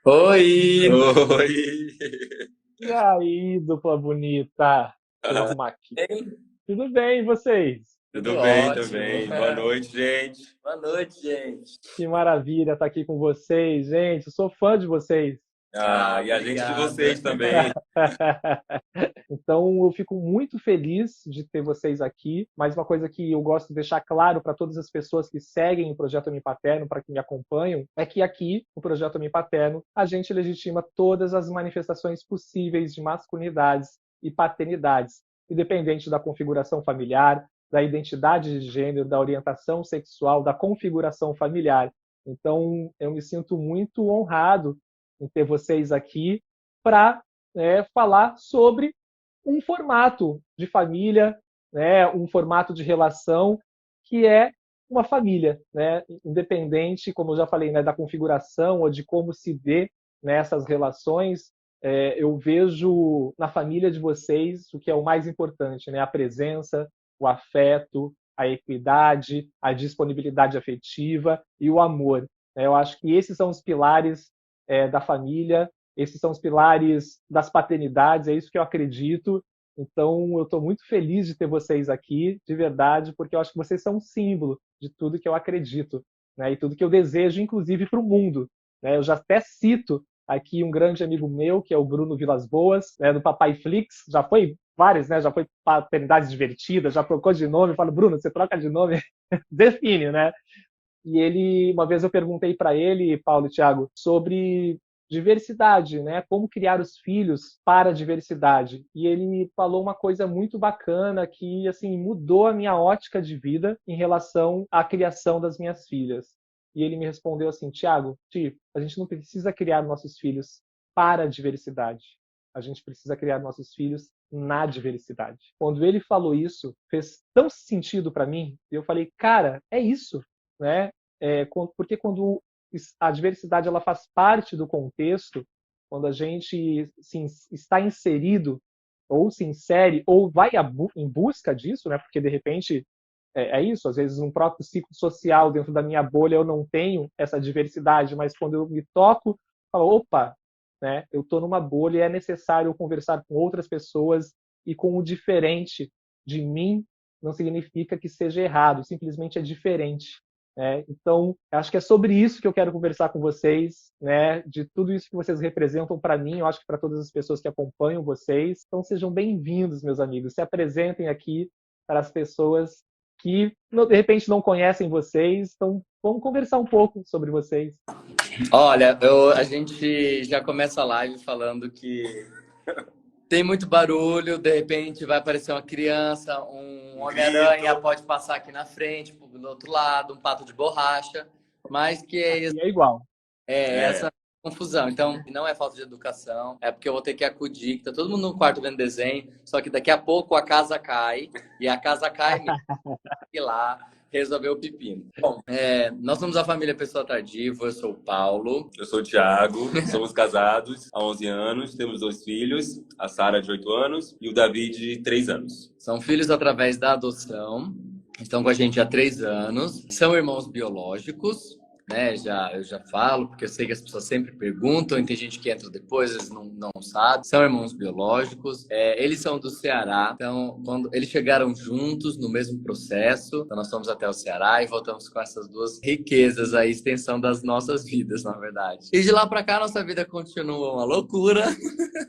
Oi! Oi! E aí, dupla bonita? Deixa eu arrumar aqui. Bem? Tudo bem, e vocês? Tudo Tudo bem ótimo. também. Boa noite, gente. Boa noite, gente. Que maravilha estar aqui com vocês, gente. Eu sou fã de vocês. E a gente de Obrigado. vocês também. Então, eu fico muito feliz de ter vocês aqui. Mas uma coisa que eu gosto de deixar claro para todas as pessoas que seguem o Projeto Homem Paterno, para que me acompanham, é que aqui, no Projeto Homem Paterno, a gente legitima todas as manifestações possíveis de masculinidades e paternidades, independente da configuração familiar, da identidade de gênero, da orientação sexual, da configuração familiar. Então, eu me sinto muito honrado em ter vocês aqui para falar sobre um formato de família, né, um formato de relação que é uma família, né, independente, como eu já falei, né, da configuração ou de como se dê nessas relações. Eu vejo na família de vocês o que é o mais importante, né, a presença, o afeto, a equidade, a disponibilidade afetiva e o amor. Eu acho que esses são os pilares da família, esses são os pilares das paternidades, é isso que eu acredito. Então, eu estou muito feliz de ter vocês aqui, de verdade, porque eu acho que vocês são um símbolo de tudo que eu acredito, né, e tudo que eu desejo, inclusive para o mundo. Né? Eu já até cito aqui um grande amigo meu, que é o Bruno Vilas Boas, né, do Papai Flix, já foi várias, né, já foi Paternidades Divertidas, já trocou de nome, eu falo, Bruno, você troca de nome, define, né? E ele, uma vez eu perguntei para ele, Paulo e Thiago, sobre diversidade, né? Como criar os filhos para a diversidade. E ele falou uma coisa muito bacana que assim mudou a minha ótica de vida em relação à criação das minhas filhas. E ele me respondeu assim: Thiago, a gente não precisa criar nossos filhos para a diversidade. A gente precisa criar nossos filhos na diversidade. Quando ele falou isso, fez tão sentido para mim. Eu falei, cara, é isso, né? Porque quando a diversidade ela faz parte do contexto, quando a gente está inserido ou se insere ou vai em busca disso, né? Porque de repente é isso, às vezes um próprio ciclo social dentro da minha bolha eu não tenho essa diversidade, mas quando eu me toco, eu falo, opa, né? Eu estou numa bolha e é necessário conversar com outras pessoas e com o diferente de mim não significa que seja errado, simplesmente é diferente. Então, acho que é sobre isso que eu quero conversar com vocês, né? De tudo isso que vocês representam para mim, eu acho que para todas as pessoas que acompanham vocês. Então, sejam bem-vindos, meus amigos. Se apresentem aqui para as pessoas que, de repente, não conhecem vocês. Então, vamos conversar um pouco sobre vocês. Olha, a gente já começa a live falando que tem muito barulho, de repente vai aparecer uma criança, um Homem-Aranha pode passar aqui na frente, do outro lado, um pato de borracha, mas que E é igual. essa confusão. Então, não é falta de educação, é porque eu vou ter que acudir, que tá todo mundo no quarto vendo desenho, só que daqui a pouco a casa cai, e a casa cai mesmo, e lá resolver o pepino. Bom, nós somos a família Pessoa Tardiva, eu sou o Paulo. Eu sou o Thiago, somos casados há 11 anos, temos 2 filhos, a Sara de 8 anos e o David de 3 anos. São filhos através da adoção, estão com a gente há 3 anos, são irmãos biológicos, né? Eu já falo, porque eu sei que as pessoas sempre perguntam, e tem gente que entra depois, eles não sabem. São irmãos biológicos, eles são do Ceará, então quando eles chegaram juntos no mesmo processo, então nós fomos até o Ceará e voltamos com essas duas riquezas, a extensão das nossas vidas, na verdade. E de lá para cá, nossa vida continua uma loucura,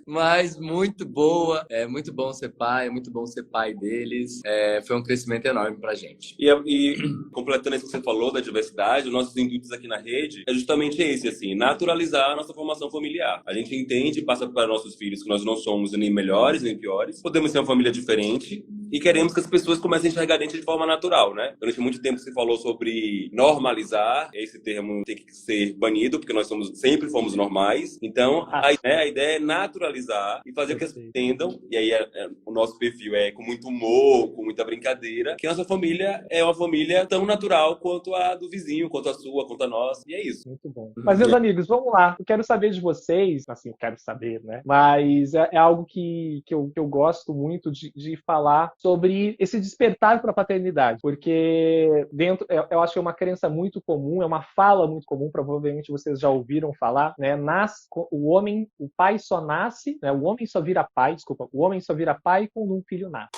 mas muito boa, é muito bom ser pai, é muito bom ser pai deles, foi um crescimento enorme pra gente. E completando isso que você falou da diversidade, os nossos intuitos aqui na rede é justamente esse, assim, naturalizar a nossa formação familiar. A gente entende e passa para nossos filhos que nós não somos nem melhores nem piores, podemos ser uma família diferente e queremos que as pessoas comecem a enxergar a gente de forma natural, né? Durante muito tempo se falou sobre normalizar, esse termo tem que ser banido, porque nós sempre fomos normais. Então, a ideia é naturalizar e fazer que as pessoas entendam, e aí o nosso perfil é com muito humor, com muita brincadeira, que a nossa família é uma família tão natural quanto a do vizinho, quanto a sua, quanto a nossa, e é isso. Muito bom. Mas, meus amigos, vamos lá. Eu quero saber de vocês, assim, eu quero saber, né? Mas é algo que eu gosto muito de falar sobre esse despertar para a paternidade, porque eu acho que é uma crença muito comum, é uma fala muito comum, provavelmente vocês já ouviram falar, né? O pai só nasce, né? O homem só vira pai, desculpa, o homem só vira pai quando um filho nasce.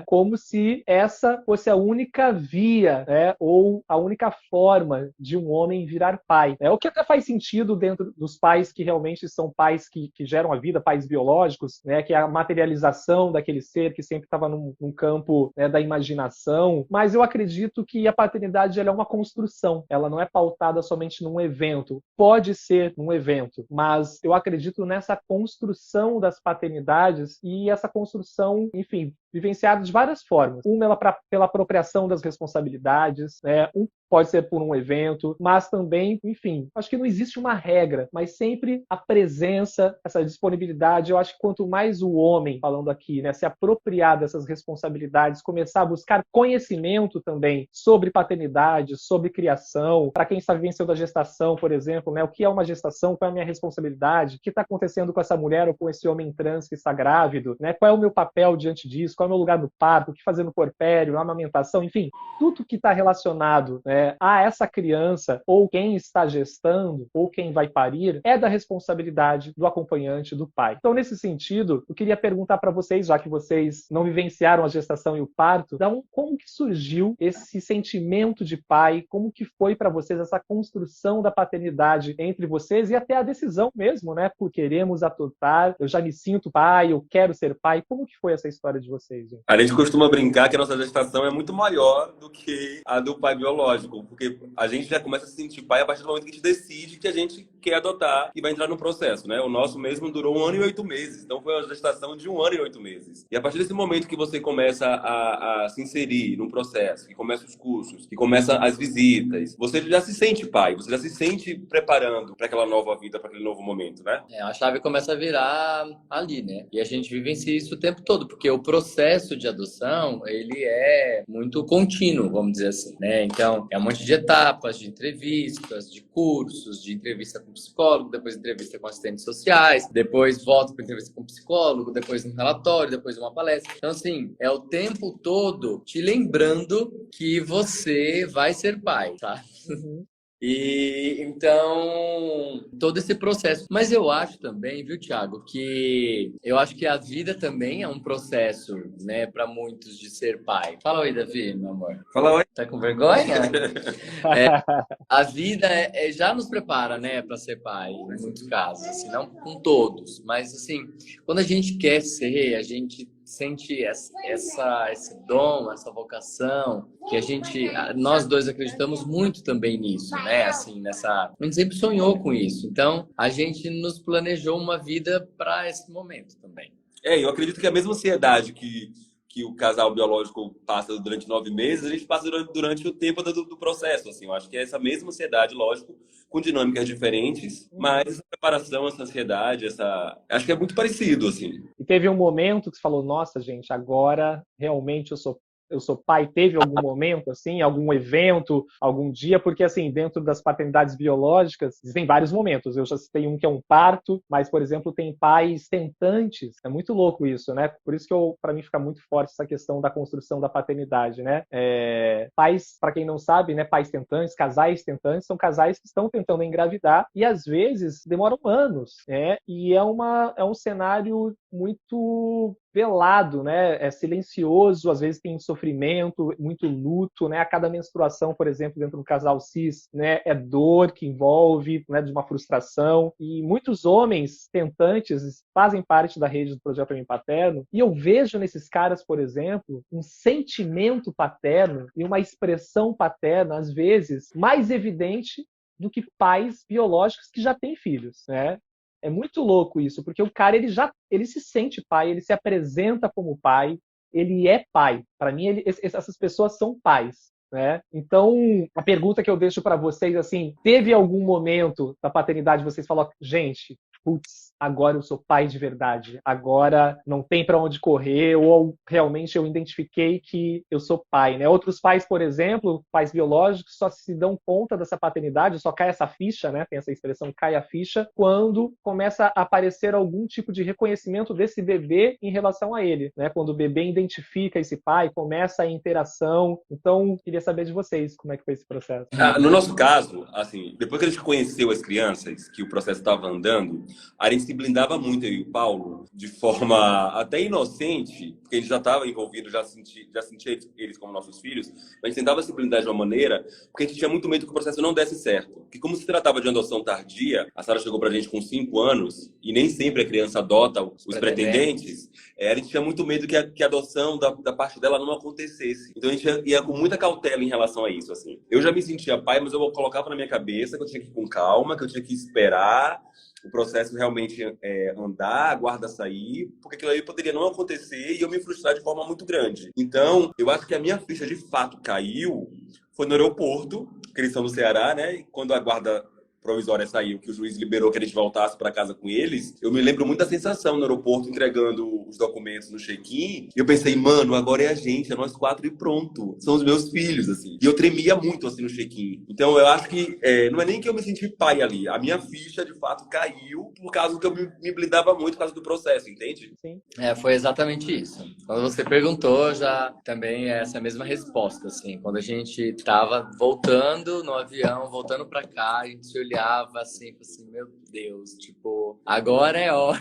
Como se essa fosse a única via, né, ou a única forma de um homem virar pai. O que até faz sentido dentro dos pais que realmente são pais que geram a vida, pais biológicos, né, que é a materialização daquele ser que sempre estava num campo, né, da imaginação. Mas eu acredito que a paternidade ela é uma construção, ela não é pautada somente num evento. Pode ser um evento, mas eu acredito nessa construção das paternidades e essa construção, enfim, vivenciado de várias formas. Uma pela apropriação das responsabilidades, né? Pode ser por um evento, mas também, enfim, acho que não existe uma regra, mas sempre a presença, essa disponibilidade. Eu acho que quanto mais o homem, falando aqui, né, se apropriar dessas responsabilidades, começar a buscar conhecimento também sobre paternidade, sobre criação, para quem está vivenciando a gestação, por exemplo, né, o que é uma gestação, qual é a minha responsabilidade, o que está acontecendo com essa mulher ou com esse homem trans que está grávido, né, qual é o meu papel diante disso, qual é o meu lugar no parto, o que fazer no puerpério, na amamentação, enfim, tudo que está relacionado, né, a essa criança, ou quem está gestando, ou quem vai parir, é da responsabilidade do acompanhante, do pai. Então, nesse sentido, eu queria perguntar para vocês, já que vocês não vivenciaram a gestação e o parto, como que surgiu esse sentimento de pai, como que foi para vocês essa construção da paternidade entre vocês e até a decisão mesmo, né, por queremos adotar, eu já me sinto pai, eu quero ser pai, como que foi essa história de vocês, gente? A gente costuma brincar que a nossa gestação é muito maior do que a do pai biológico, porque a gente já começa a se sentir pai a partir do momento que a gente decide que a gente quer adotar e vai entrar no processo, né? O nosso mesmo durou 1 ano e 8 meses, então foi uma gestação de 1 ano e 8 meses. E a partir desse momento que você começa a se inserir no processo, que começa os cursos, que começa as visitas, você já se sente pai, você já se sente preparando para aquela nova vida, para aquele novo momento, né? A chave começa a virar ali, né? E a gente vivencia isso o tempo todo, porque o processo de adoção, ele é muito contínuo, vamos dizer assim, né? Então, é um monte de etapas, de entrevistas, de cursos, de entrevista com psicólogo, depois entrevista com assistentes sociais, depois volta para entrevista com psicólogo, depois um relatório, depois uma palestra. Então, assim, é o tempo todo te lembrando que você vai ser pai, tá? E então, todo esse processo. Mas eu acho também, viu, Thiago, que eu acho que a vida também é um processo, né, para muitos de ser pai. Fala oi, Davi, meu amor. Fala oi. Tá com vergonha? A vida já nos prepara, né, para ser pai, em muitos casos, assim, não com todos, mas assim, quando a gente quer ser, a gente sente esse dom, essa vocação, que nós dois acreditamos muito também nisso, né? Assim, a gente sempre sonhou com isso. Então, a gente nos planejou uma vida para esse momento também. Eu acredito que a mesma ansiedade que o casal biológico passa durante 9 meses, a gente passa durante o tempo do processo, assim. Eu acho que é essa mesma ansiedade, lógico, com dinâmicas diferentes, mas essa preparação, essa ansiedade, acho que é muito parecido, assim. E teve um momento que você falou, nossa, gente, agora realmente eu sou pai. Teve algum momento, assim, algum evento, algum dia? Porque, assim, dentro das paternidades biológicas, existem vários momentos. Eu já citei um que é um parto, mas, por exemplo, tem pais tentantes. É muito louco isso, né? Por isso que para mim fica muito forte essa questão da construção da paternidade, né? Pais, para quem não sabe, né? Pais tentantes, casais tentantes, são casais que estão tentando engravidar e, às vezes, demoram anos, né? E é um cenário muito velado, né? É silencioso, às vezes tem sofrimento, muito luto, né? A cada menstruação, por exemplo, dentro do casal cis, né? É dor que envolve, né? De uma frustração. E muitos homens tentantes fazem parte da rede do Projeto Homem Paterno. E eu vejo nesses caras, por exemplo, um sentimento paterno e uma expressão paterna, às vezes, mais evidente do que pais biológicos que já têm filhos, né? É muito louco isso, porque o cara ele se sente pai, ele se apresenta como pai, ele é pai. Para mim, essas pessoas são pais. né? Então, a pergunta que eu deixo para vocês, assim, teve algum momento da paternidade vocês falaram, gente, putz, agora eu sou pai de verdade, agora não tem para onde correr, ou realmente eu identifiquei que eu sou pai, né? Outros pais, por exemplo, pais biológicos, só se dão conta dessa paternidade, só cai essa ficha, né? Tem essa expressão, cai a ficha, quando começa a aparecer algum tipo de reconhecimento desse bebê em relação a ele, né? Quando o bebê identifica esse pai, começa a interação. Então, queria saber de vocês como é que foi esse processo. No nosso caso, assim, depois que a gente conheceu as crianças, que o processo estava andando, a gente se blindava muito, eu e o Paulo, de forma até inocente, porque a gente já estava envolvido, já sentia eles como nossos filhos, mas a gente tentava se blindar de uma maneira, porque a gente tinha muito medo que o processo não desse certo. Porque como se tratava de adoção tardia, a Sara chegou pra gente com 5 anos, e nem sempre a criança adota os pretendentes, a gente tinha muito medo que a adoção da parte dela não acontecesse. Então a gente ia com muita cautela em relação a isso, assim. Eu já me sentia pai, mas eu colocava na minha cabeça que eu tinha que ir com calma, que eu tinha que esperar o processo realmente andar, a guarda sair, porque aquilo aí poderia não acontecer e eu me frustrar de forma muito grande. Então, eu acho que a minha ficha de fato caiu foi no aeroporto, que eles são no Ceará, né? E quando a guarda provisória saiu, que o juiz liberou que a gente voltasse para casa com eles, eu me lembro muito da sensação no aeroporto entregando os documentos no check-in, e eu pensei, mano, agora é a gente, é nós 4 e pronto, são os meus filhos, assim. E eu tremia muito, assim, no check-in. Então, eu acho que não é nem que eu me senti pai ali, a minha ficha, de fato, caiu por causa que eu me blindava muito por causa do processo, entende? Sim. Foi exatamente isso. Quando você perguntou, já também é essa mesma resposta, assim. Quando a gente tava voltando no avião, voltando para cá, a gente se olhava assim, meu Deus, tipo, agora é hora.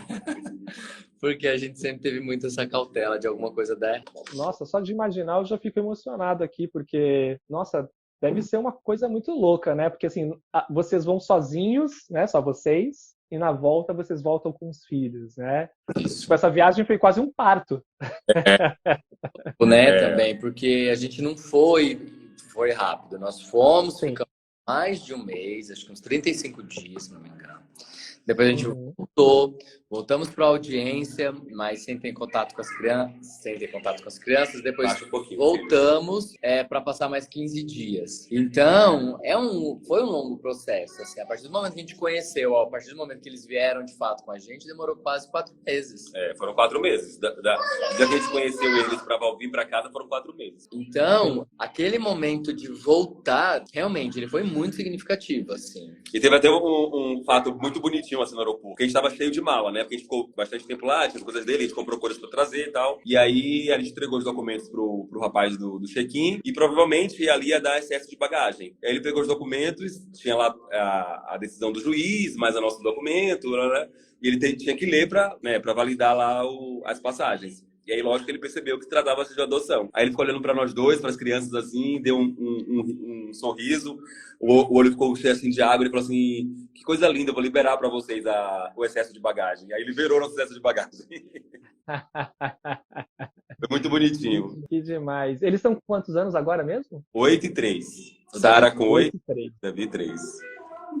Porque a gente sempre teve muito essa cautela de alguma coisa dar. Nossa, só de imaginar eu já fico emocionado aqui, porque, nossa, deve ser uma coisa muito louca, né? Porque assim, vocês vão sozinhos, né? Só vocês, e na volta vocês voltam com os filhos, né? Tipo, essa viagem foi quase um parto. Né, também, porque a gente não foi rápido. Nós fomos, Sim. ficamos mais de um mês, acho que uns 35 dias, se não me engano. Depois a gente voltamos para a audiência, mas sem ter contato com as crianças, Depois voltamos para passar mais 15 dias. Então, foi um longo processo. Assim, a partir do momento que a gente conheceu, a partir do momento que eles vieram de fato com a gente, demorou quase 4 meses. Foram 4 meses. Já que a gente conheceu eles para vir para casa, foram 4 meses. Então, aquele momento de voltar, realmente, ele foi muito significativo, assim. E teve até um fato muito bonitinho assim no aeroporto, que a gente tava cheio de mala, né? Porque a gente ficou bastante tempo lá, tinha as coisas dele, a gente comprou coisas pra trazer e tal. E aí a gente entregou os documentos pro rapaz do check-in e provavelmente ali ia dar excesso de bagagem. Aí ele pegou os documentos, tinha lá a decisão do juiz, mais o nosso documento, né? E ele tinha que ler pra validar lá as passagens. E aí, lógico que ele percebeu que tratava-se de adoção. Aí ele ficou olhando para nós dois, para as crianças assim, deu um sorriso, o olho ficou cheio assim de água, ele falou assim, que coisa linda, eu vou liberar para vocês o excesso de bagagem. E aí liberou o nosso excesso de bagagem. Foi muito bonitinho. Que demais. Eles estão com quantos anos agora mesmo? 8 e 3. Sara com 8, 3. Davi 3.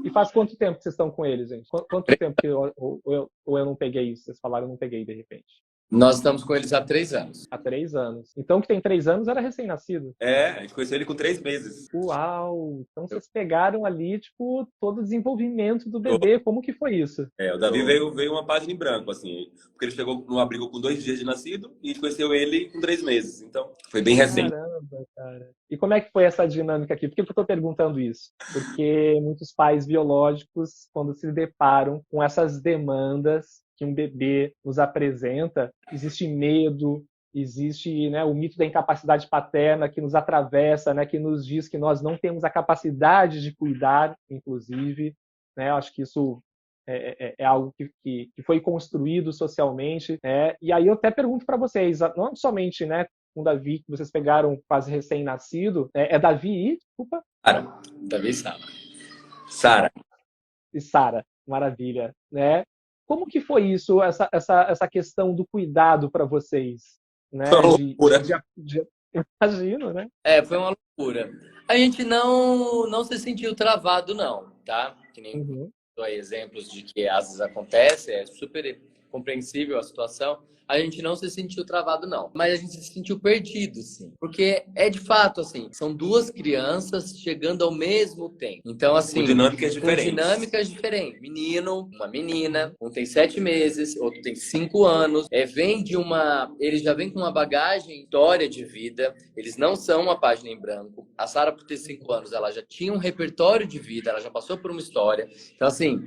E faz quanto tempo que vocês estão com eles, gente? Quanto tempo que eu não peguei isso? Vocês falaram, eu não peguei de repente. Nós estamos com eles há 3 anos. Há 3 anos. Então, que tem 3 anos era recém-nascido. A gente conheceu ele com 3 meses. Uau! Então vocês pegaram ali, tipo, todo o desenvolvimento do bebê. Como que foi isso? O Davi veio uma página em branco, assim. Porque ele chegou no abrigo com 2 dias de nascido e a gente conheceu ele com 3 meses. Então, foi bem recente. Caramba, cara. E como é que foi essa dinâmica aqui? Por que eu estou perguntando isso? Porque muitos pais biológicos, quando se deparam com essas demandas que um bebê nos apresenta, existe medo, existe, né, o mito da incapacidade paterna que nos atravessa, né, que nos diz que nós não temos a capacidade de cuidar, inclusive. Né? Acho que isso é algo que foi construído socialmente. Né? E aí eu até pergunto para vocês, não somente, né, com o Davi, que vocês pegaram quase recém-nascido, é Davi e, desculpa? Sara. Davi e Sara. Sara. E Sara, maravilha. Né? Como que foi isso, essa questão do cuidado para vocês? Né? Imagino, né? Foi uma loucura. A gente não se sentiu travado, não, tá? Que nem exemplos de que às vezes acontece, é super compreensível a situação, a gente não se sentiu travado, não. Mas a gente se sentiu perdido, sim. Porque é de fato, assim, são duas crianças chegando ao mesmo tempo. Então, assim... Com dinâmicas com diferentes. dinâmicas diferentes. Menino, uma menina, um tem 7 meses, outro tem 5 anos. Vem de uma... Eles já vêm com uma bagagem, história de vida. Eles não são uma página em branco. A Sara, por ter 5 anos, ela já tinha um repertório de vida, ela já passou por uma história. Então, assim...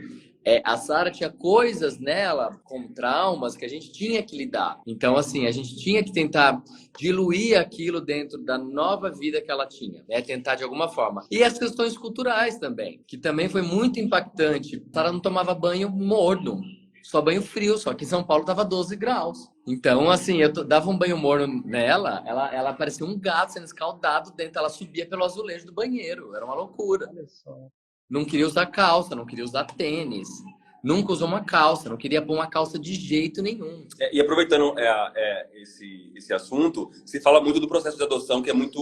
a Sara tinha coisas nela, como traumas, que a gente tinha que lidar. Então, assim, a gente tinha que tentar diluir aquilo dentro da nova vida que ela tinha, né? Tentar de alguma forma. E as questões culturais também, que também foi muito impactante. A Sara não tomava banho morno, só banho frio, só que em São Paulo tava 12 graus. Então, assim, eu dava um banho morno nela, ela parecia um gato sendo escaldado dentro, ela subia pelo azulejo do banheiro, era uma loucura. Olha só. Não queria usar calça, não queria usar tênis. Nunca usou uma calça, não queria pôr uma calça de jeito nenhum. E aproveitando esse assunto, se fala muito do processo de adoção, que é muito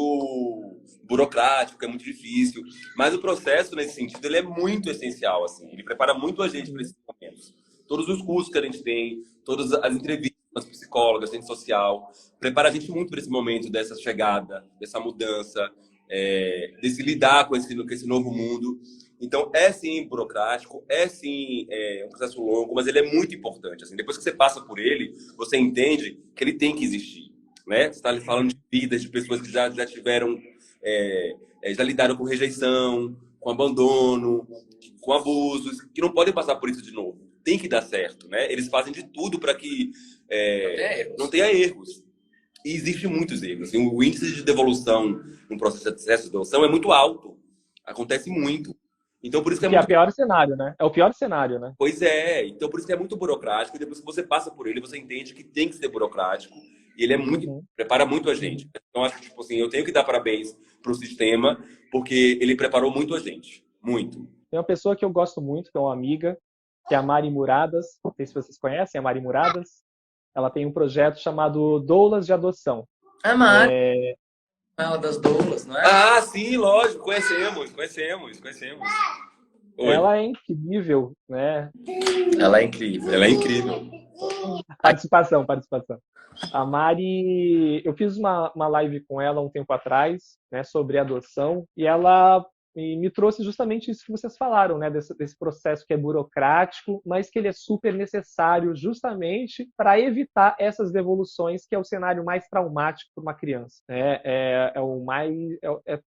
burocrático, que é muito difícil. Mas o processo, nesse sentido, ele é muito essencial. Assim. Ele prepara muito a gente para esses momentos. Todos os cursos que a gente tem, todas as entrevistas com as psicólogas, assistente social, prepara a gente muito para esse momento dessa chegada, dessa mudança, desse lidar com esse novo mundo. Então, é sim burocrático, é sim um processo longo, mas ele é muito importante. Assim. Depois que você passa por ele, você entende que ele tem que existir. Né? Você está ali falando de vidas, de pessoas que já tiveram, já lidaram com rejeição, com abandono, com abusos, que não podem passar por isso de novo. Tem que dar certo. Né? Eles fazem de tudo para que não tenha erros. E existem muitos erros. Assim, o índice de devolução no processo de adoção é muito alto. Acontece muito. Então, por isso que é o pior cenário, né? É o pior cenário, né? Pois é. Então, por isso que é muito burocrático. E depois que você passa por ele, você entende que tem que ser burocrático. E ele é muito... prepara muito a gente. Então, acho que, tipo assim, eu tenho que dar parabéns pro sistema, porque ele preparou muito a gente. Muito. Tem uma pessoa que eu gosto muito, que é uma amiga, que é a Mari Muradas. Não sei se vocês conhecem a Mari Muradas. Ela tem um projeto chamado Doulas de Adoção. A Mari... Ela das doulas, não é? Ah, sim, lógico. Conhecemos. Oi. Ela é incrível, né? Ela é incrível. Ela é incrível. Participação. A Mari, eu fiz uma live com ela um tempo atrás, né, sobre adoção, e ela me trouxe justamente isso que vocês falaram, né, desse processo que é burocrático, mas que ele é super necessário justamente para evitar essas devoluções, que é o cenário mais traumático para uma criança. É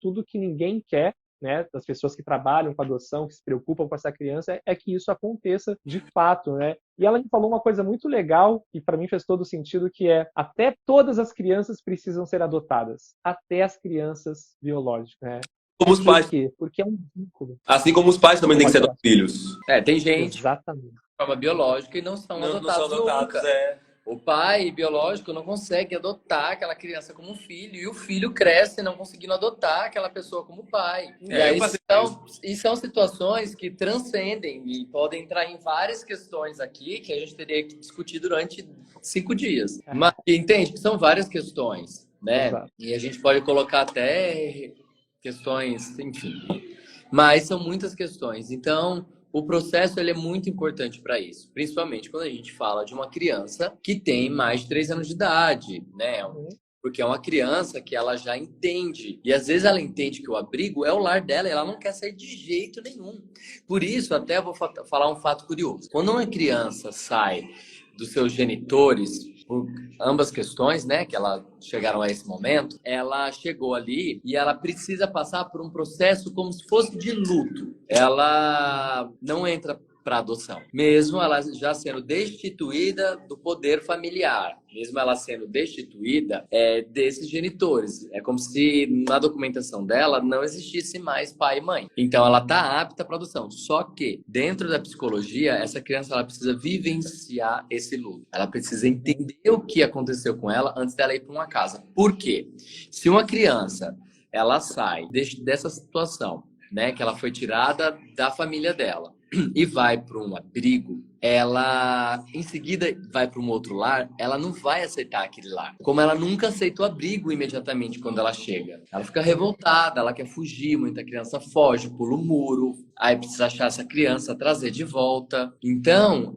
tudo que ninguém quer, né, das pessoas que trabalham com adoção, que se preocupam com essa criança, é que isso aconteça de fato, né? E ela me falou uma coisa muito legal, que para mim fez todo sentido, que é: até todas as crianças precisam ser adotadas, até as crianças biológicas, né? Como os pais. Por quê? Porque é um vínculo. Assim como os pais também têm que ser filhos. Tem gente Exatamente. de forma biológica e não são adotados não são adotados, nunca. O pai biológico não consegue adotar aquela criança como filho, e o filho cresce não conseguindo adotar aquela pessoa como pai. E são situações que transcendem e podem entrar em várias questões aqui que a gente teria que discutir durante 5 dias. Mas entende que são várias questões, né? Exato. E a gente pode colocar até questões, enfim. Mas são muitas questões. Então, o processo ele é muito importante para isso, principalmente quando a gente fala de uma criança que tem mais de 3 anos de idade, né? Porque é uma criança que ela já entende. E às vezes ela entende que o abrigo é o lar dela e ela não quer sair de jeito nenhum. Por isso, até eu vou falar um fato curioso. Quando uma criança sai dos seus genitores, por ambas questões, né, que elas chegaram a esse momento, ela chegou ali e ela precisa passar por um processo como se fosse de luto. Ela não entra para adoção, mesmo ela já sendo destituída do poder familiar, mesmo ela sendo destituída desses genitores. É como se na documentação dela não existisse mais pai e mãe. Então ela está apta para adoção. Só que dentro da psicologia, essa criança ela precisa vivenciar esse luto. Ela precisa entender o que aconteceu com ela antes dela ir para uma casa. Por quê? Se uma criança ela sai dessa situação, né, que ela foi tirada da família dela e vai para um abrigo, ela em seguida vai para um outro lar, ela não vai aceitar aquele lar. Como ela nunca aceita o abrigo imediatamente quando ela chega. Ela fica revoltada, ela quer fugir, muita criança foge, pula o muro, aí precisa achar essa criança, trazer de volta. Então,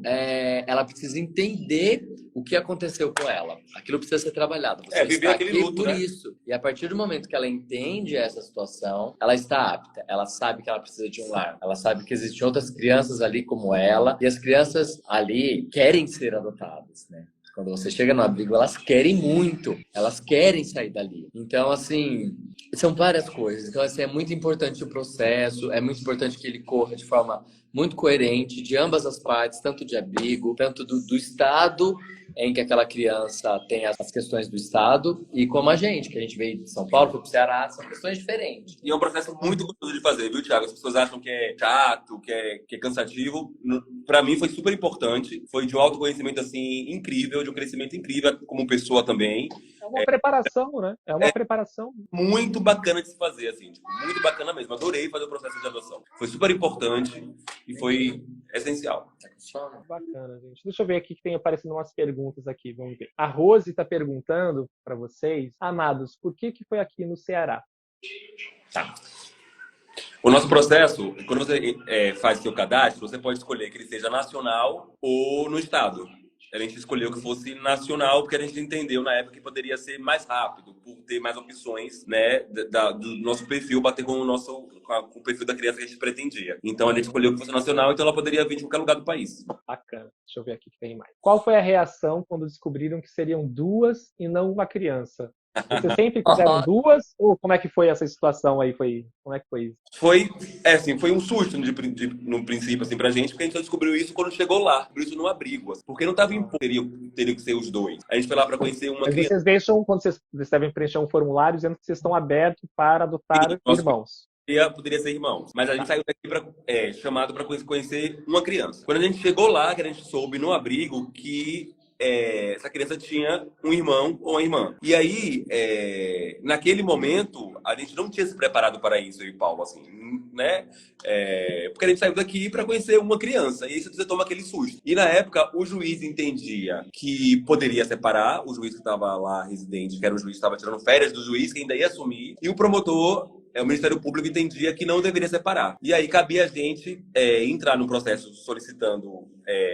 ela precisa entender o que aconteceu com ela. Aquilo precisa ser trabalhado. Você viver está aquele aqui luto, por né? isso. E a partir do momento que ela entende essa situação, ela está apta. Ela sabe que ela precisa de um lar. Ela sabe que existem outras crianças ali como ela. E as crianças ali querem ser adotadas, né? Quando você chega no abrigo, elas querem muito. Elas querem sair dali. Então, assim, são várias coisas. Então, assim, é muito importante o processo. É muito importante que ele corra de forma muito coerente de ambas as partes, tanto de abrigo, tanto do Estado em que aquela criança tem as questões do Estado e como a gente, que a gente veio de São Paulo, foi pro Ceará, são questões diferentes. E é um processo muito gostoso de fazer, viu, Thiago? As pessoas acham que é chato, que é cansativo. Pra mim foi super importante. Foi de um autoconhecimento, assim, incrível, de um crescimento incrível como pessoa também. É uma preparação, né? É uma preparação. Muito bacana de se fazer, assim, tipo, muito bacana mesmo. Adorei fazer o processo de adoção. Foi super importante e foi essencial. Bacana, gente. Deixa eu ver aqui que tem aparecendo umas perguntas aqui. Vamos ver. A Rose está perguntando para vocês, amados, por que foi aqui no Ceará? Tá. O nosso processo, quando você faz seu cadastro, você pode escolher que ele seja nacional ou no estado. A gente escolheu que fosse nacional porque a gente entendeu na época que poderia ser mais rápido, por ter mais opções, né, do nosso perfil, bater com o perfil da criança que a gente pretendia. Então a gente escolheu que fosse nacional, então ela poderia vir de qualquer lugar do país. Bacana. Deixa eu ver aqui que tem mais. Qual foi a reação quando descobriram que seriam 2 e não uma criança? Vocês sempre quiseram 2? Ou como é que foi essa situação aí? Como é que foi isso? Foi um susto no princípio, assim, pra gente, porque a gente só descobriu isso quando chegou lá, por isso no abrigo, assim, porque não estava imposto, teria que ser os dois. A gente foi lá para conhecer uma criança. Vocês deixam, quando vocês devem preencher um formulário dizendo que vocês estão abertos para adotar irmãos. Poderia ser irmãos. Mas a gente saiu daqui chamado para conhecer uma criança. Quando a gente chegou lá, que a gente soube no abrigo que essa criança tinha um irmão ou uma irmã. E aí, naquele momento, a gente não tinha se preparado para isso, eu e o Paulo, assim, né? Porque a gente saiu daqui para conhecer uma criança. E aí você toma aquele susto. E na época, o juiz entendia que poderia separar, o juiz que estava lá residente, que era o juiz que estava tirando férias do juiz, que ainda ia assumir, e o promotor, o Ministério Público, entendia que não deveria separar. E aí cabia a gente entrar no processo solicitando,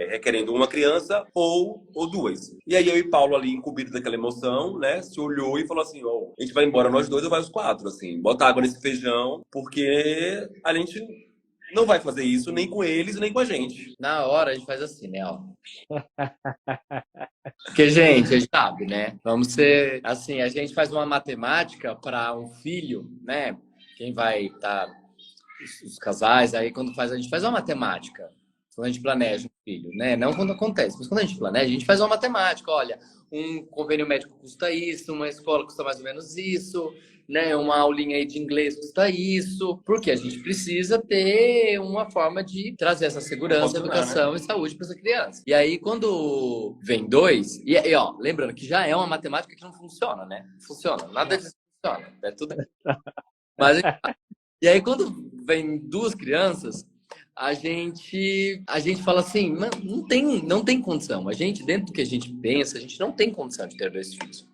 requerendo uma criança ou 2. E aí eu e Paulo ali, incumbidos daquela emoção, né, se olhou e falou assim, a gente vai embora nós 2 ou vai os 4, assim, bota água nesse feijão, porque a gente não vai fazer isso nem com eles, nem com a gente. Na hora a gente faz assim, né, ó. Porque, gente, a gente sabe, né? Vamos ser, assim, a gente faz uma matemática para um filho, né? Quem vai estar, os casais, aí quando a gente faz uma matemática, quando a gente planeja um filho, né? Não quando acontece, mas quando a gente planeja, a gente faz uma matemática. Olha, um convênio médico custa isso, uma escola custa mais ou menos isso, né? Uma aulinha aí de inglês custa isso, porque a gente precisa ter uma forma de trazer essa segurança, educação, né, e saúde para essa criança. E aí, quando vem 2, e ó, lembrando que já é uma matemática que não funciona, né? Funciona, nada disso funciona, é tudo. Mas, e aí, quando vem 2 crianças, a gente fala assim, não tem condição. A gente, dentro do que a gente pensa, a gente não tem condição de ter 2 filhos.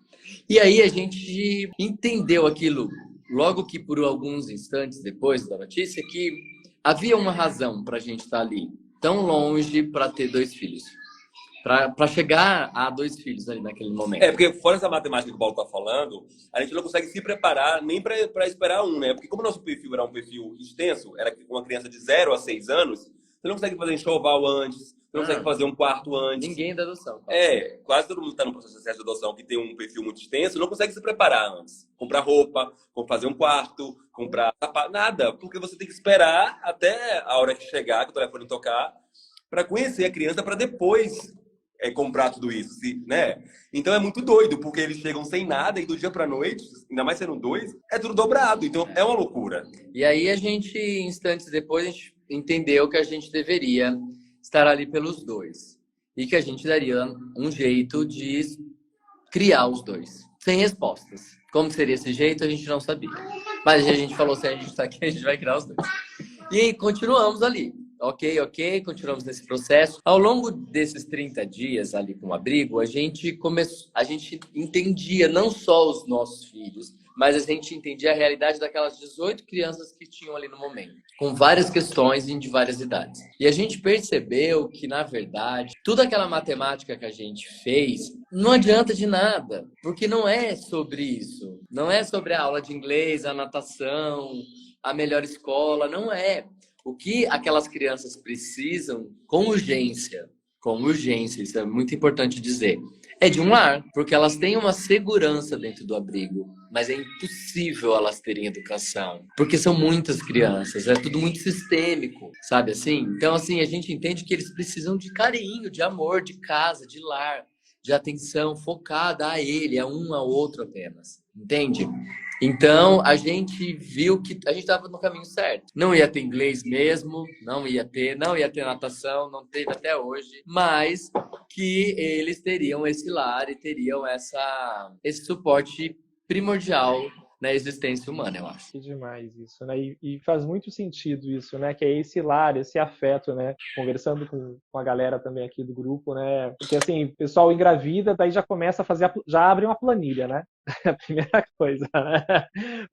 E aí a gente entendeu aquilo, logo que por alguns instantes depois da notícia, que havia uma razão para a gente estar ali, tão longe para ter 2 filhos. Para chegar a 2 filhos ali naquele momento. Porque fora essa matemática que o Paulo está falando, a gente não consegue se preparar nem para esperar né? Porque como o nosso perfil era um perfil extenso, era uma criança de 0 a 6 anos, você não consegue fazer enxoval antes, você não consegue fazer um quarto antes. Ninguém da adoção. Quase todo mundo está no processo de adoção que tem um perfil muito extenso, não consegue se preparar antes. Comprar roupa, fazer um quarto, comprar sapato, nada. Porque você tem que esperar até a hora que chegar, que o telefone tocar, para conhecer a criança, para depois comprar tudo isso, né? Então é muito doido, porque eles chegam sem nada e do dia pra noite, ainda mais sendo 2, é tudo dobrado. Então é uma loucura. E aí a gente, instantes depois, a gente entendeu que a gente deveria estar ali pelos 2. E que a gente daria um jeito de criar os 2, sem respostas. Como seria esse jeito, a gente não sabia. Mas a gente falou, se a gente está aqui, a gente vai criar os 2. E aí continuamos ali. ok, continuamos nesse processo. Ao longo desses 30 dias ali com o abrigo, a gente entendia não só os nossos filhos, mas a gente entendia a realidade daquelas 18 crianças que tinham ali no momento, com várias questões e de várias idades. E a gente percebeu que, na verdade, toda aquela matemática que a gente fez não adianta de nada, porque não é sobre isso. Não é sobre a aula de inglês, a natação, a melhor escola, não é. O que aquelas crianças precisam com urgência, isso é muito importante dizer, é de um lar, porque elas têm uma segurança dentro do abrigo, mas é impossível elas terem educação, porque são muitas crianças, é tudo muito sistêmico, sabe assim? Então, assim, a gente entende que eles precisam de carinho, de amor, de casa, de lar, de atenção focada a ele, a um ao outro apenas, entende? Então, a gente viu que a gente estava no caminho certo. Não ia ter inglês mesmo, não ia ter natação, não teve até hoje, mas que eles teriam esse lar e teriam esse suporte primordial na existência humana, eu acho. Que demais isso, né? E faz muito sentido isso, né? Que é esse lar, esse afeto, né? Conversando com a galera também aqui do grupo, né? Porque assim, o pessoal engravida, daí já começa a fazer, já abre uma planilha, né? A primeira coisa, né?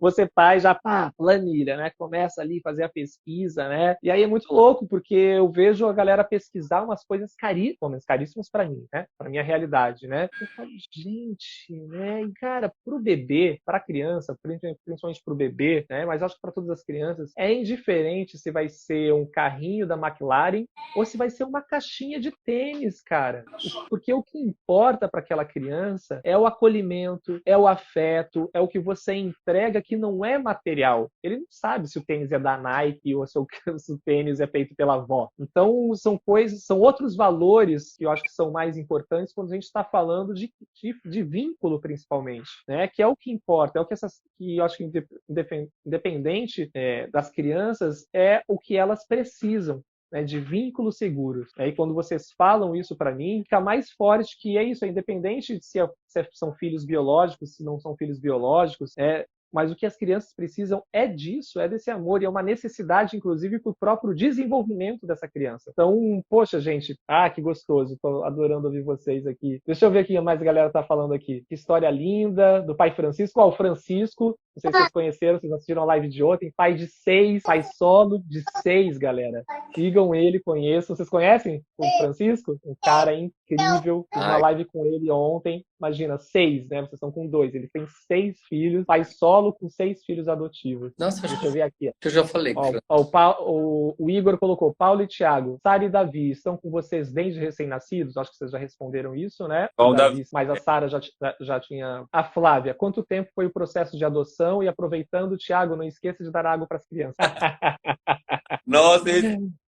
Você pai já, planilha, né? Começa ali a fazer a pesquisa, né? E aí é muito louco, porque eu vejo a galera pesquisar umas coisas caríssimas para mim, né? Para minha realidade, né? Eu falo, gente, né? E cara, pro bebê, pra criança, principalmente pro bebê, né? Mas acho que para todas as crianças, é indiferente se vai ser um carrinho da McLaren ou se vai ser uma caixinha de tênis, cara. Porque o que importa para aquela criança é o acolhimento, é o afeto, é o que você entrega que não é material. Ele não sabe se o tênis é da Nike ou se o tênis é feito pela avó. Então, são outros valores que eu acho que são mais importantes quando a gente está falando de vínculo, principalmente, né? Que é o que importa, é o que eu acho que independente das crianças, é o que elas precisam. Né, de vínculos seguros. E quando vocês falam isso para mim, fica mais forte que é isso, é independente se são filhos biológicos, se não são filhos biológicos, mas o que as crianças precisam é disso, é desse amor, e é uma necessidade, inclusive, para o próprio desenvolvimento dessa criança. Então, poxa, gente, que gostoso, estou adorando ouvir vocês aqui. Deixa eu ver o que mais a galera está falando aqui. Que história linda, do pai Francisco. O Francisco, não sei se vocês conheceram, vocês assistiram a live de ontem, pai de 6, pai solo de 6, galera. Sigam ele, conheçam. Vocês conhecem o Francisco? Um cara incrível. Fiz uma live com ele ontem. Imagina, 6, né? Vocês estão com 2. Ele tem 6 filhos, pai solo com 6 filhos adotivos. Nossa, deixa eu ver aqui. Eu já falei. O Igor colocou, Paulo e Thiago, Sara e Davi estão com vocês desde recém-nascidos? Acho que vocês já responderam isso, né? Davi, mas a Sara já tinha... A Flávia, quanto tempo foi o processo de adoção? E aproveitando, Thiago, não esqueça de dar água para as crianças. Nossa,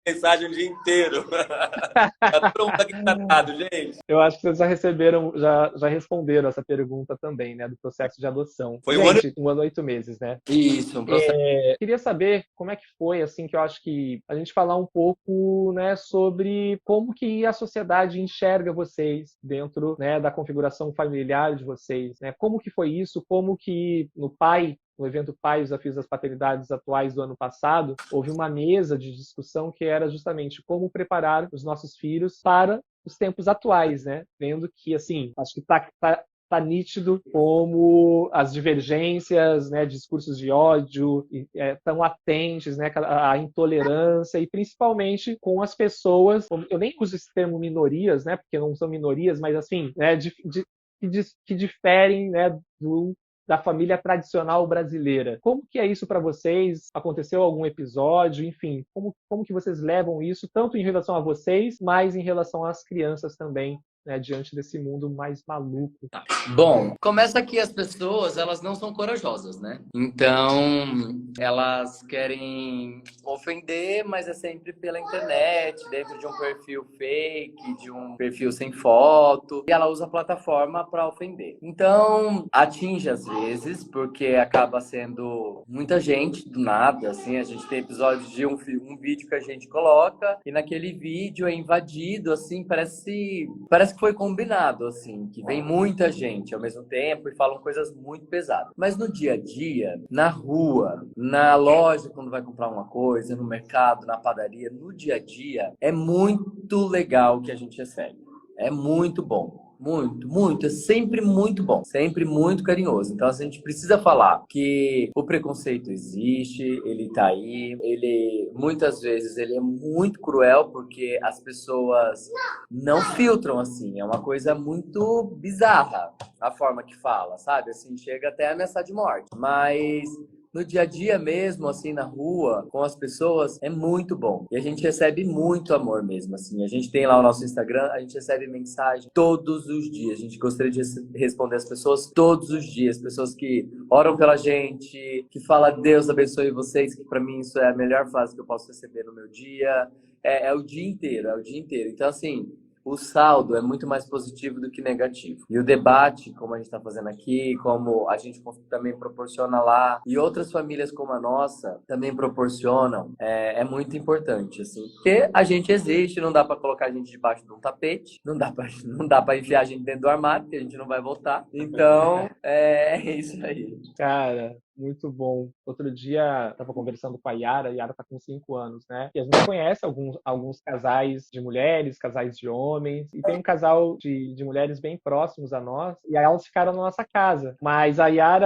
mensagem o dia inteiro. Tá pronto aqui tratado, gente. Eu acho que vocês já responderam essa pergunta também, né? Do processo de adoção. Foi gente, 1 ano e 8 meses, né? Isso, um processo. Queria saber como é que foi, assim, que eu acho que a gente falar um pouco, né, sobre como que a sociedade enxerga vocês dentro, né, da configuração familiar de vocês, né? Como que foi isso? Como que no evento Pai, os Desafios das Paternidades Atuais do ano passado, houve uma mesa de discussão que era justamente como preparar os nossos filhos para os tempos atuais, né? Vendo que, assim, acho que tá nítido como as divergências, né, discursos de ódio estão latentes, né, a intolerância, e principalmente com as pessoas, eu nem uso esse termo minorias, né, porque não são minorias, mas assim, né, que diferem, né, da família tradicional brasileira. Como que é isso para vocês? Aconteceu algum episódio? Enfim, como que vocês levam isso, tanto em relação a vocês, mas em relação às crianças também, né, diante desse mundo mais maluco? Bom, começa que as pessoas, elas não são corajosas, né? Então, elas querem ofender, mas é sempre pela internet, dentro de um perfil fake, de um perfil sem foto, e ela usa a plataforma para ofender. Então, atinge às vezes, porque acaba sendo muita gente do nada, assim, a gente tem episódios de um vídeo que a gente coloca, e naquele vídeo é invadido, assim, parece que que foi combinado, assim, que vem muita gente ao mesmo tempo e falam coisas muito pesadas. Mas no dia a dia, na rua, na loja, quando vai comprar uma coisa, no mercado, na padaria, no dia a dia, é muito legal o que a gente recebe. É muito bom. Muito, muito, é sempre muito bom, sempre muito carinhoso. Então, assim, a gente precisa falar que o preconceito existe, ele tá aí, ele muitas vezes ele é muito cruel porque as pessoas não filtram assim, é uma coisa muito bizarra a forma que fala, sabe? Assim, chega até a ameaçar de morte. Mas no dia a dia mesmo, assim, na rua, com as pessoas, é muito bom. E a gente recebe muito amor mesmo, assim. A gente tem lá o nosso Instagram, a gente recebe mensagem todos os dias. A gente gostaria de responder as pessoas todos os dias. Pessoas que oram pela gente, que falam Deus abençoe vocês, que pra mim isso é a melhor frase que eu posso receber no meu dia. É o dia inteiro, é o dia inteiro. Então, assim, o saldo é muito mais positivo do que negativo. E o debate, como a gente está fazendo aqui, como a gente também proporciona lá, e outras famílias como a nossa também proporcionam, é muito importante, assim. Porque a gente existe, não dá para colocar a gente debaixo de um tapete, não dá para enfiar a gente dentro do armário, porque a gente não vai voltar. Então, é isso aí. Cara, muito bom. Outro dia, estava conversando com a Yara está com 5 anos, né? E a gente conhece alguns casais de mulheres, casais de homens, e tem um casal de mulheres bem próximos a nós, e aí elas ficaram na nossa casa. Mas a Yara,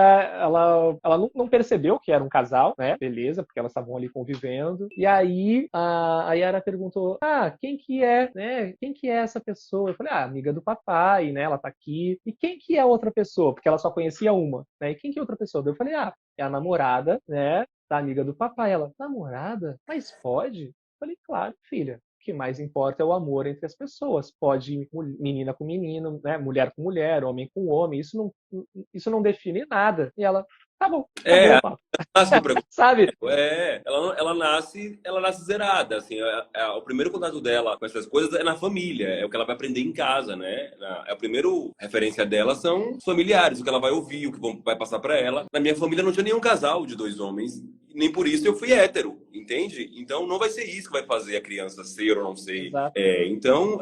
ela não percebeu que era um casal, né? Beleza, porque elas estavam ali convivendo. E aí a Yara perguntou: quem que é, né? Quem que é essa pessoa? Eu falei: amiga do papai, né? Ela tá aqui. E quem que é a outra pessoa? Porque ela só conhecia uma, né? E quem que é outra pessoa? Daí eu falei: é a namorada, né, da amiga do papai. Ela: namorada? Mas pode? Eu falei: claro, filha. O que mais importa é o amor entre as pessoas. Pode ir menina com menino, né, mulher com mulher, homem com homem. Isso não define nada. E ela: tá bom, acabou É, o papo. nasce com preconceito. Sabe? Ela nasce zerada, assim, o primeiro contato dela com essas coisas é na família, é o que ela vai aprender em casa, né? A primeira referência dela são os familiares, o que ela vai ouvir, o que vai passar pra ela. Na minha família não tinha nenhum casal de 2 homens, nem por isso eu fui hétero, entende? Então não vai ser isso que vai fazer a criança ser ou não ser. Exato. Então,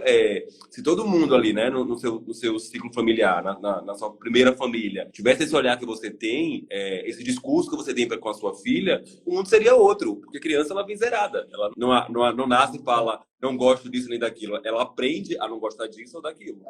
se todo mundo ali, né, no seu ciclo familiar, na sua primeira família, tivesse esse olhar que você tem, esse discurso que você tem com a sua filha, o mundo seria outro, porque a criança ela vem zerada. Ela não nasce e fala, não gosto disso nem daquilo. Ela aprende a não gostar disso ou daquilo.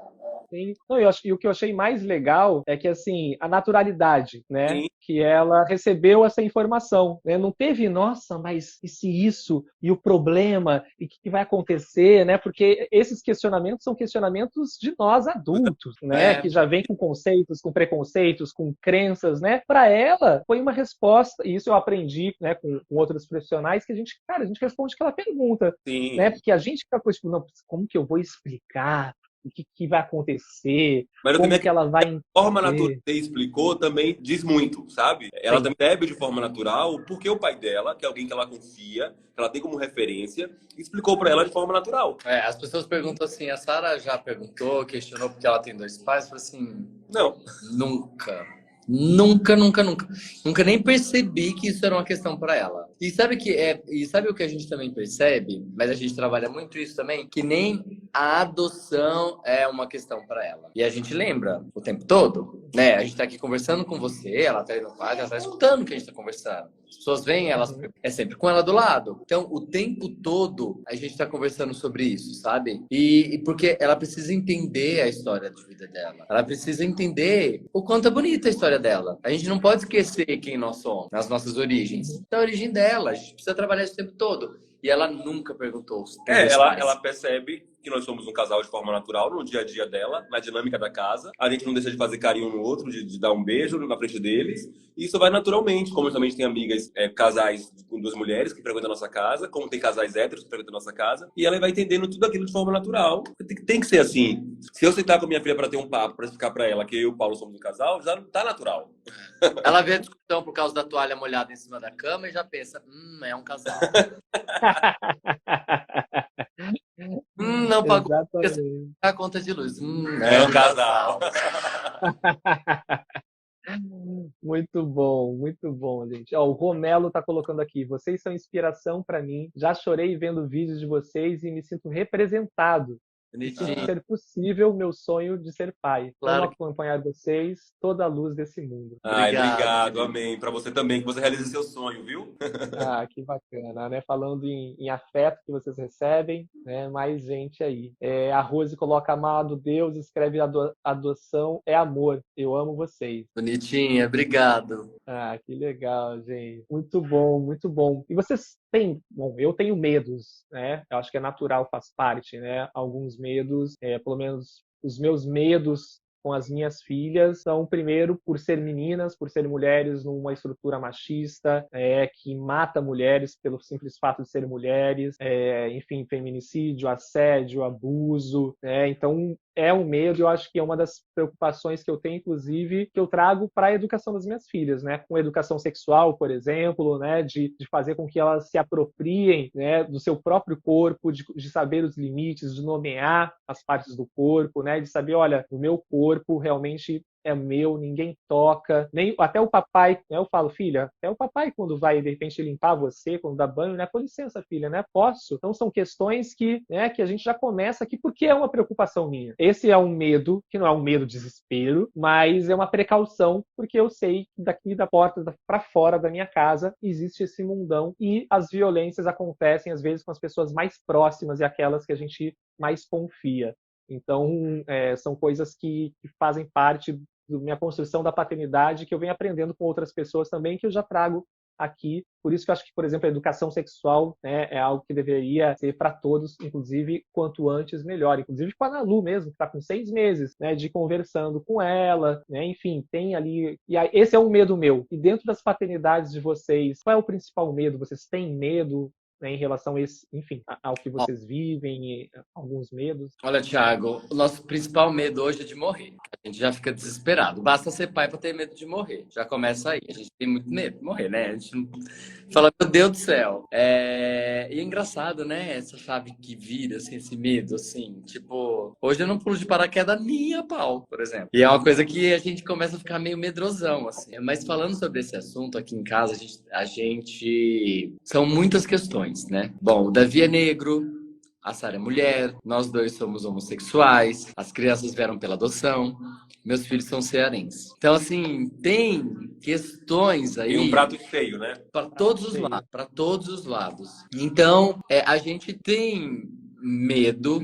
Sim. Não, e o que eu achei mais legal é que, assim, a naturalidade, né? Sim. Que ela recebeu essa informação, né? Não teve, nossa, mas e se isso? E o problema? E o que vai acontecer, né? Porque esses questionamentos são questionamentos de nós adultos, né? Que já vem com conceitos, com preconceitos, com crenças, né? Para ela, foi uma resposta, e isso eu aprendi, né, com outros profissionais, que a gente responde aquela pergunta, Sim. né? Porque a gente fica com tipo, não, como que eu vou explicar? O que vai acontecer, Mas eu como também que ela vai a forma natural entender. que você explicou também diz muito, sabe? Ela Sim. também bebe de forma natural, porque o pai dela, que é alguém que ela confia, que ela tem como referência, explicou pra ela de forma natural. As pessoas perguntam assim, a Sara já perguntou, questionou porque ela tem 2 pais, eu falei assim, Não. nunca. Nunca, nunca, nunca. Nunca nem percebi que isso era uma questão para ela. E sabe o que a gente também percebe, mas a gente trabalha muito isso também, que nem a adoção é uma questão para ela. E a gente lembra o tempo todo, né? A gente tá aqui conversando com você, ela tá aí no quarto, ela tá escutando o que a gente tá conversando. As pessoas vêm, é sempre com ela do lado. Então, o tempo todo a gente tá conversando sobre isso, sabe? E porque ela precisa entender a história de vida dela. Ela precisa entender o quanto é bonita a história dela. A gente não pode esquecer quem nós somos, as nossas origens. Da origem dela, a gente precisa trabalhar isso o tempo todo. E ela nunca perguntou se tem 2 pais. Ela percebe que nós somos um casal de forma natural no dia a dia dela, na dinâmica da casa. A gente não deixa de fazer carinho um no outro, de dar um beijo na frente deles. E isso vai naturalmente. Como também tem amigas, casais com 2 mulheres que frequentam a nossa casa, como tem casais héteros que frequentam a nossa casa. E ela vai entendendo tudo aquilo de forma natural. Tem que ser assim. Se eu sentar com a minha filha para ter um papo, para explicar para ela que eu e o Paulo somos um casal, já não tá natural. Ela vê a discussão por causa da toalha molhada em cima da cama e já pensa, é um casal. Não pagou Exatamente. a conta de luz. É um casal. Muito bom, gente. Ó, o Romelo tá colocando aqui: vocês são inspiração para mim. Já chorei vendo vídeos de vocês e me sinto representado. E sinto Bonitinho. ser possível o meu sonho de ser pai. Amo Claro que acompanhar vocês, toda a luz desse mundo. Ai, obrigado, obrigado, querido. amém. Pra você também, que você realize seu sonho, viu? Ah, que bacana, né? Falando em afeto que vocês recebem, né? Mais gente aí. A Rose coloca amado Deus, escreve adoção é amor. Eu amo vocês. Bonitinha, obrigado. Ah, que legal, gente. Muito bom, muito bom. E vocês têm, bom, eu tenho medos, né? Eu acho que é natural, faz parte, né? Alguns medos, pelo menos os meus medos com as minhas filhas são, primeiro, por ser meninas, por serem mulheres numa estrutura machista, que mata mulheres pelo simples fato de serem mulheres, enfim, feminicídio, assédio, abuso, né? Então, é um medo, eu acho que é uma das preocupações que eu tenho, inclusive, que eu trago para a educação das minhas filhas, né? Com educação sexual, por exemplo, né? De fazer com que elas se apropriem, né? Do seu próprio corpo, de saber os limites, de nomear as partes do corpo, né? De saber, olha, o meu corpo realmente é meu, ninguém toca, nem até o papai, né? Eu falo, filha, até o papai quando vai de repente limpar você, quando dá banho, né? Com licença, filha, né? Posso? Então são questões que, né, que a gente já começa aqui porque é uma preocupação minha. Esse é um medo, que não é um medo de desespero, mas é uma precaução, porque eu sei que daqui da porta para fora da minha casa existe esse mundão e as violências acontecem às vezes com as pessoas mais próximas e aquelas que a gente mais confia. Então, são coisas que fazem parte da minha construção da paternidade, que eu venho aprendendo com outras pessoas também, que eu já trago aqui. Por isso que eu acho que, por exemplo, a educação sexual, né, é algo que deveria ser para todos, inclusive, quanto antes, melhor. Inclusive com a Nalu mesmo, que está com 6 meses, né, de conversando com ela, né, enfim, tem ali... E aí, esse é um medo meu. E dentro das paternidades de vocês, qual é o principal medo? Vocês têm medo, né, em relação a esse, enfim, ao que vocês vivem, e alguns medos? Olha, Thiago, o nosso principal medo hoje é de morrer. A gente já fica desesperado. Basta ser pai para ter medo de morrer. Já começa aí. A gente tem muito medo de morrer, né? A gente não... fala, meu Deus do céu. E é engraçado, né? Essa chave que vira, assim, esse medo, assim. Tipo, hoje eu não pulo de paraquedas nem a pau, por exemplo. E é uma coisa que a gente começa a ficar meio medrosão, assim. Mas falando sobre esse assunto aqui em casa, a gente... São muitas questões, né? Bom, o Davi é negro. A Sara é mulher, nós dois somos homossexuais, as crianças vieram pela adoção, meus filhos são cearenses. Então, assim, tem questões aí. Tem um prato cheio, né? Para todos os lados, para todos os lados. Então, a gente tem medo,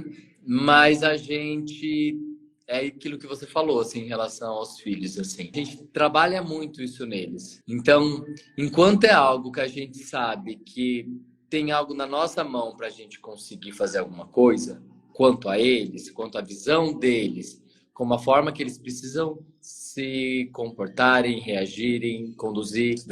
mas a gente é aquilo que você falou, assim, em relação aos filhos, assim. A gente trabalha muito isso neles. Então, enquanto é algo que a gente sabe que tem algo na nossa mão para a gente conseguir fazer alguma coisa, quanto a eles, quanto à visão deles, como a forma que eles precisam se comportarem, reagirem, conduzir, se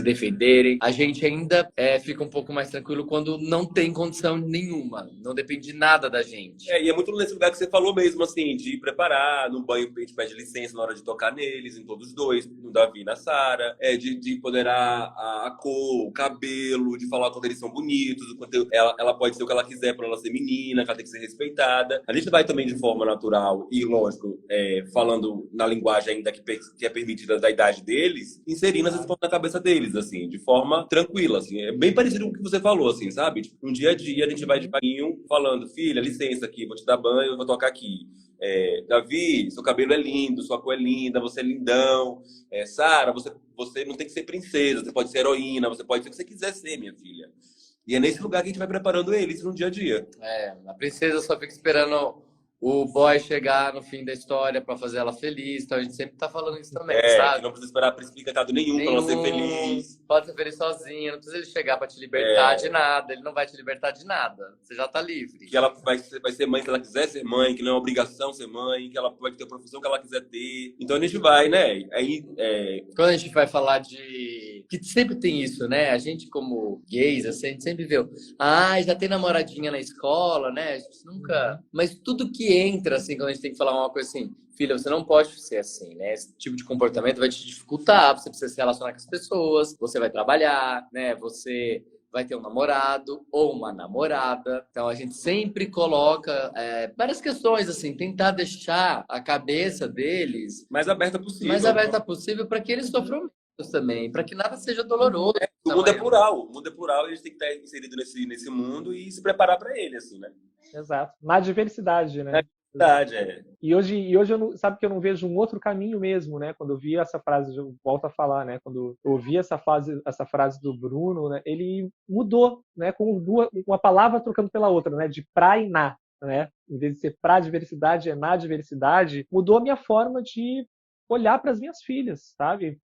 defenderem. A gente ainda fica um pouco mais tranquilo quando não tem condição nenhuma, não depende de nada da gente. E é muito nesse lugar que você falou mesmo, assim, de preparar, no banho a gente pede licença na hora de tocar neles, em todos os dois, no Davi e na Sara, de empoderar a cor, o cabelo, de falar quando eles são bonitos, quando ela pode ser o que ela quiser para ela ser menina, que ela tem que ser respeitada. A gente vai também de forma natural e, lógico, falando na linguagem ainda que é permitida da idade deles, inserindo essas coisas na cabeça deles, assim, de forma tranquila, assim. É bem parecido com o que você falou, assim, sabe? Tipo, no dia a dia a gente vai devagarinho falando, filha, licença aqui, vou te dar banho, eu vou tocar aqui. Davi, seu cabelo é lindo, sua cor é linda, você é lindão. Sara, você não tem que ser princesa, você pode ser heroína, você pode ser o que você quiser ser, minha filha. E é nesse lugar que a gente vai preparando eles no dia a dia. A princesa só fica esperando o boy chegar no fim da história pra fazer ela feliz. Então a gente sempre tá falando isso também, sabe? Que não precisa esperar príncipe encantado nenhum pra ela ser feliz. Pode ser feliz sozinha, não precisa ele chegar pra te libertar de nada. Ele não vai te libertar de nada. Você já tá livre. Que ela vai ser mãe se ela quiser ser mãe, que não é obrigação ser mãe, que ela pode ter a profissão que ela quiser ter. Então a gente vai, né? Quando a gente vai falar de... Que sempre tem isso, né? A gente como gays, assim, a gente sempre vê... já tem namoradinha na escola, né? A gente nunca... Mas tudo que entra, assim, quando a gente tem que falar uma coisa assim, filha, você não pode ser assim, né? Esse tipo de comportamento vai te dificultar, você precisa se relacionar com as pessoas, você vai trabalhar, né? Você vai ter um namorado ou uma namorada. Então, a gente sempre coloca várias questões, assim, tentar deixar a cabeça deles mais aberta possível para que eles sofram também, para que nada seja doloroso. O mundo é plural, o mundo é plural e a gente tem que estar inserido nesse mundo e se preparar para ele, assim, né? Exato. Na diversidade, É né? verdade, é. E hoje eu não, sabe que eu não vejo um outro caminho mesmo, né? Quando eu vi essa frase, eu volto a falar, né? Quando eu ouvi essa frase do Bruno, né? Ele mudou, né? Com uma palavra trocando pela outra, né? De pra e na, né? Em vez de ser pra diversidade, é na diversidade. Mudou a minha forma de olhar para as minhas filhas, sabe?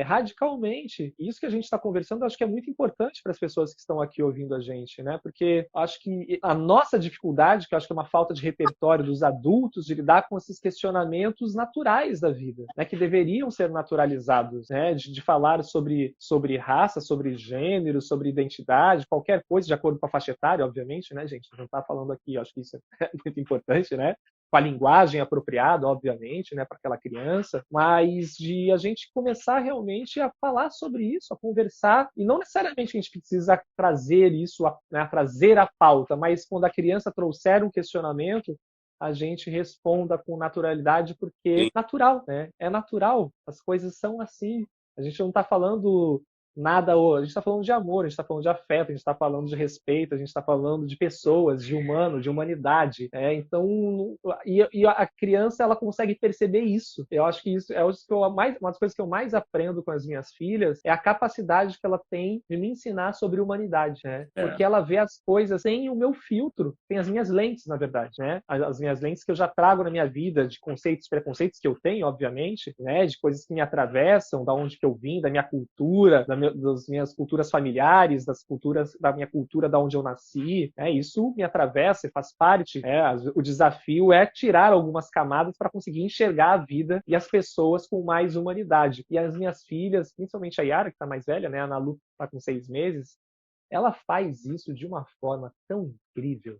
Radicalmente. Isso que a gente está conversando, acho que é muito importante para as pessoas que estão aqui ouvindo a gente, né? Porque acho que a nossa dificuldade, que eu acho que é uma falta de repertório dos adultos, de lidar com esses questionamentos naturais da vida, né? Que deveriam ser naturalizados, né? De falar sobre raça, sobre gênero, sobre identidade, qualquer coisa, de acordo com a faixa etária, obviamente, né, gente? Não está falando aqui, acho que isso é muito importante, né? Com a linguagem apropriada, obviamente, né, para aquela criança, mas de a gente começar realmente a falar sobre isso, a conversar, e não necessariamente a gente precisa trazer isso, né, trazer a pauta, mas quando a criança trouxer um questionamento, a gente responda com naturalidade, porque é natural, né? É natural, as coisas são assim. A gente não está falando nada, a gente está falando de amor, a gente está falando de afeto, a gente está falando de respeito, a gente está falando de pessoas, de humano, de humanidade. Então, e a criança ela consegue perceber isso. Eu acho que isso é uma das coisas que eu mais aprendo com as minhas filhas é a capacidade que ela tem de me ensinar sobre humanidade, né? Porque ela vê as coisas sem o meu filtro, tem as minhas lentes, na verdade, né? As minhas lentes que eu já trago na minha vida, de conceitos, preconceitos que eu tenho, obviamente, né? De coisas que me atravessam, da onde que eu vim, da minha cultura, das minhas culturas familiares, da minha cultura da onde eu nasci, isso me atravessa e faz parte. O desafio é tirar algumas camadas para conseguir enxergar a vida e as pessoas com mais humanidade. E as minhas filhas, principalmente a Yara, que está mais velha, né, a Nalu está com 6 meses, ela faz isso de uma forma tão incrível,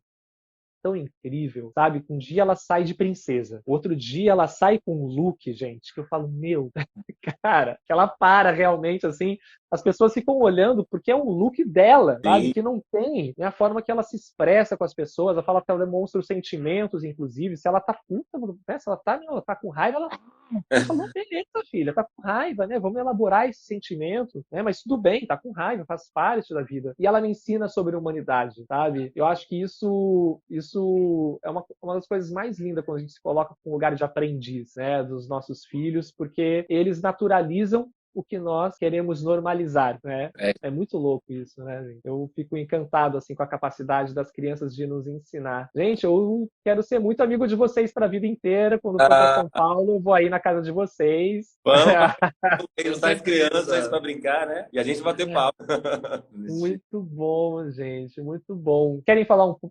sabe? Um dia ela sai de princesa, outro dia ela sai com um look, gente, que eu falo, meu, cara, que ela para realmente, assim, as pessoas ficam olhando porque é um look dela, sabe? Que não tem, né? A forma que ela se expressa com as pessoas, ela fala que ela demonstra os sentimentos, inclusive, se ela tá puta, né? Se ela tá com raiva, ela falou, beleza, filha, tá com raiva, né? Vamos elaborar esse sentimento, né? Mas tudo bem, tá com raiva, faz parte da vida. E ela me ensina sobre humanidade, sabe? Eu acho que isso é uma das coisas mais lindas quando a gente se coloca com um lugar de aprendiz, né? Dos nossos filhos, porque eles naturalizam o que nós queremos normalizar, né? É muito louco isso, né, gente? Eu fico encantado, assim, com a capacidade das crianças de nos ensinar. Gente, eu quero ser muito amigo de vocês para a vida inteira. Quando for para São Paulo, eu vou aí na casa de vocês. Vamos juntar as crianças para brincar, né? E a gente bater papo. Muito bom, gente, muito bom. Querem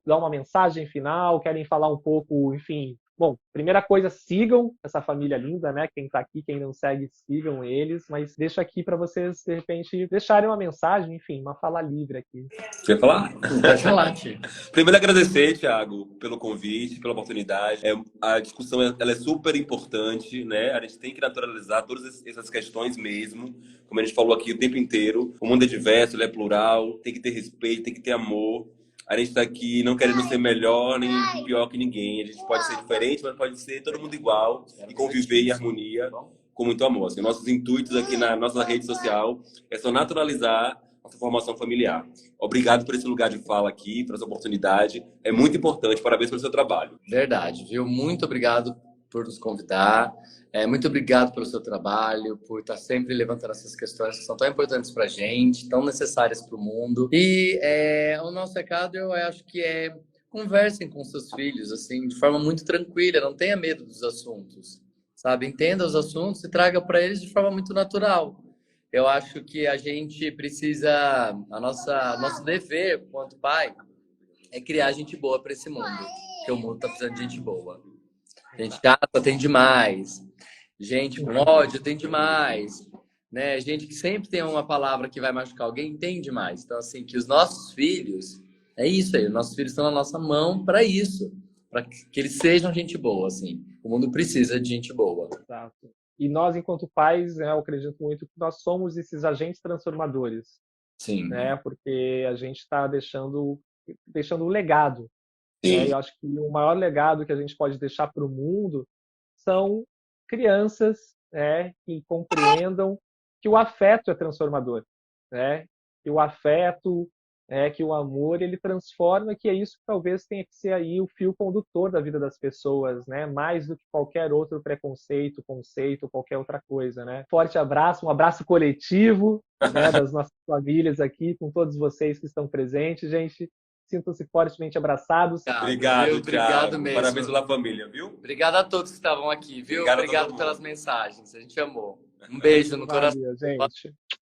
dar uma mensagem final? Querem falar um pouco, enfim... Bom, primeira coisa, sigam essa família linda, né? Quem tá aqui, quem não segue, sigam eles. Mas deixo aqui para vocês, de repente, deixarem uma mensagem, enfim, uma fala livre aqui. Quer falar? Pode falar, Tio. Primeiro, agradecer, Thiago, pelo convite, pela oportunidade. A discussão ela é super importante, né? A gente tem que naturalizar todas essas questões mesmo. Como a gente falou aqui o tempo inteiro, o mundo é diverso, ele é plural, tem que ter respeito, tem que ter amor. A gente está aqui não querendo ser melhor nem pior que ninguém. A gente pode ser diferente, mas pode ser todo mundo igual e conviver em harmonia com muito amor. Assim, nossos intuitos aqui na nossa rede social é só naturalizar nossa formação familiar. Obrigado por esse lugar de fala aqui, por essa oportunidade. É muito importante. Parabéns pelo seu trabalho. Verdade, viu? Muito obrigado por nos convidar. Muito obrigado pelo seu trabalho, por estar sempre levantando essas questões que são tão importantes para a gente, tão necessárias para o mundo. E o nosso recado, eu acho que conversem com seus filhos, assim, de forma muito tranquila, não tenha medo dos assuntos, sabe? Entenda os assuntos e traga para eles de forma muito natural. Eu acho que a gente precisa, nosso dever, quanto pai, é criar gente boa para esse mundo, porque o mundo está precisando de gente boa. Gente chata tem demais. Gente com ódio tem demais. Né? Gente que sempre tem uma palavra que vai machucar alguém tem demais. Então, assim, que os nossos filhos... É isso aí. Os nossos filhos estão na nossa mão para isso. Para que eles sejam gente boa, assim. O mundo precisa de gente boa. Exato. E nós, enquanto pais, eu acredito muito que nós somos esses agentes transformadores. Sim. Né? Porque a gente está deixando um legado. E eu acho que o maior legado que a gente pode deixar para o mundo são crianças, que compreendam que o afeto é transformador, né? Que o afeto, que o amor, ele transforma, que é isso que talvez tenha que ser aí o fio condutor da vida das pessoas, né? Mais do que qualquer outro preconceito, conceito, qualquer outra coisa, né? Forte abraço, um abraço coletivo, né, das nossas famílias aqui, com todos vocês que estão presentes, gente. Sintam-se fortemente abraçados. Obrigado, Obrigado Thiago. mesmo. Parabéns pela família, viu? Obrigado a todos que estavam aqui, viu? Obrigado a todo Obrigado mundo. pelas mensagens. A gente amou. Um beijo no coração. Valeu, gente.